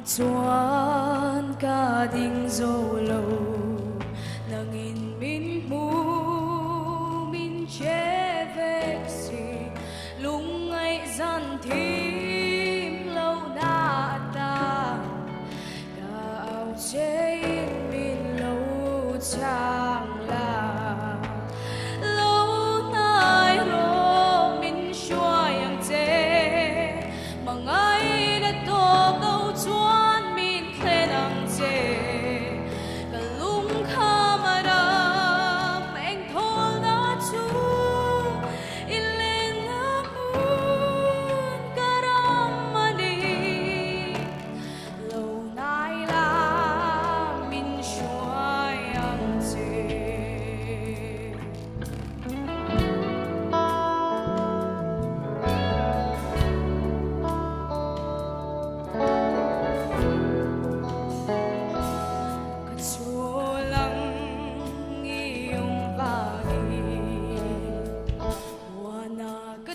chuan ca ding zo lo nangin min mu min che ve si lung ai gian thim lâu na ta cao che min lâu chang la lâu nai ro min shua yang che mangai na to câu chuan min khen ang che kalung kamaram eng thol na chu ilen na mun karam mani lâu nai la min shua yang che Kachulang iyong pagi Wana ka